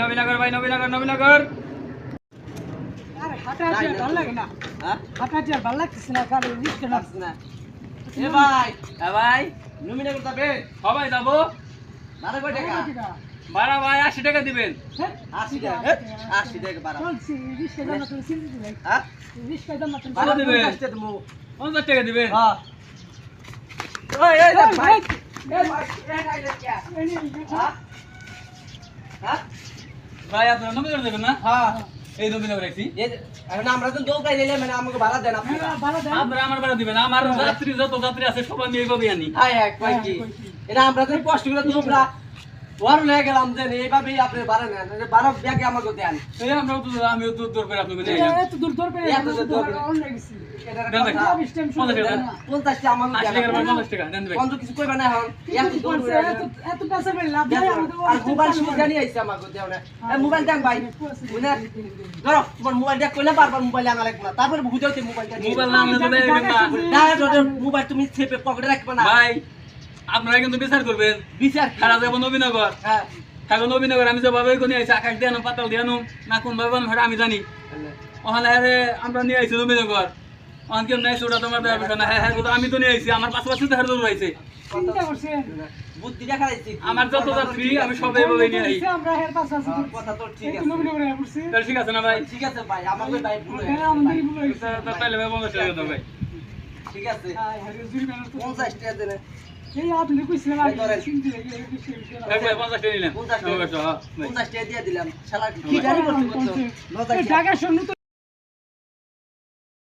নবীনগর ভাই নবীনগর আরে হাঁটা হাঁটি আর ভালো লাগে না। হ্যাঁ হাঁটা হাঁটি আর ভালো লাগতেছে না, গাড়ি রিস্কে লাগছে না। এ ভাই নবীনগর যাবে সবাই যাবো ভাড়া কয় টাকা ভাড়া ভাই 80 টাকা দিবেন 80 টাকা 80 টাকা ভাড়া চলছি রিস্কে জানা তুমি চিন্তা দিলে। হ্যাঁ রিস্কে জানা তুমি ভাড়া দিবেন 50 টাকা দিবেন হ্যাঁ ওই এই ভাই ভাই আপনারা নবীনগর যাবেন না হ্যাঁ এই নবীনগর আইছি এখন আমরা তো দৌড়াই নিলে মানে আমাকে ভাড়া দেন আপনি ভালো দেন। আপনারা আমার ভাড়া দিবেন আমার যাত্রী যত যাত্রী আছে সবাই নিয়ে এইভাবে আনি হাই হ্যাঁ কই কি এটা আমরা তো কষ্ট করে দৌড়া ওয়ার হয়ে গেলাম যে এইভাবেই আপনি ভাড়া নেন ভাড়া ব্যাগে আমাকে দেন এই আমরাও তো আমিও তো দূর করে আপনাকে নিয়ে এলাম এত দূর দূর করে এত দূর দূর করে। অন্য গেছি। এটা দেন ভাই 20 টাইম শুরু 50 টাকা করে দেন না। 50টা আমাকে 80 টাকার দেন ভাড়া 50 টাকা দেন ভাই বন্ধু কিছু কইবা না এখন এত কি দূর করছে? এত টাকা পেলে লাভ নাই আমাদের। আর মোবাইল সুবিধা নিয়ে আইছে আমাকে দেও না এই মোবাইল দেন ভাই বুঝলে ধরো তোমার মোবাইল দেখ কইলে বারবার মোবাইল আনা লাগবে না তারপরে বুঝাইতে মোবাইলটা নিয়ে মোবাইল নাম না দিলে না ডাইরেক্ট ওদের মোবাইল তুমি চেপে পকেটে রাখবে না ভাই আপনারা কিন্তু বিচার করবেন বিচার খারাপ যাব নবীনগর হ্যাঁ থাকো নবীনগর আমি যেভাবে কোন আইছি আকাশ দিয়ে পাতাল দিয়ে না কোন ভাবে ভাড়া আমি জানি ওখানে আরে আমরা নিয়ে আইছি নবীনগর ওখান কেউ নাই ওটা তোমার দেওয়ার বিষয় না হ্যাঁ হ্যাঁ আমি তো নিয়ে আইছি আমার পাশাপাশি তো হার দৌড় আইছে চিন্তা করছে। বুদ্ধি দেখা যাচ্ছে আমার যত যাত্রী আমি সবাই এভাবে নিয়ে আই আমরা হের পাশে আছি। কথা তো ঠিক এই আছে নবীন করে পড়ছি। তাহলে ঠিক আছে না ভাই ঠিক আছে ভাই আমাকে ভাই ভুল হয়ে হ্যাঁ গেছে আমাদের ভাই। ভুল হয়ে গেছে। তাহলে ভাই 50 টাকা দাও ভাই ঠিক আছে হ্যাঁ হ্যাঁ জুরিমানা তো 50 টাকা দেন এই আপনি কইছিলেন এই ধরেন। চিন্তা লাগে এই বিষয়ে এক ভাই 50 টাকা নিলাম 50 টাকা নবীনগর, হ্যাঁ, ভাই। 50 টাকা দিয়ে দিলাম শালা কি গাড়ি করতে করতে টাকা শুনুন তো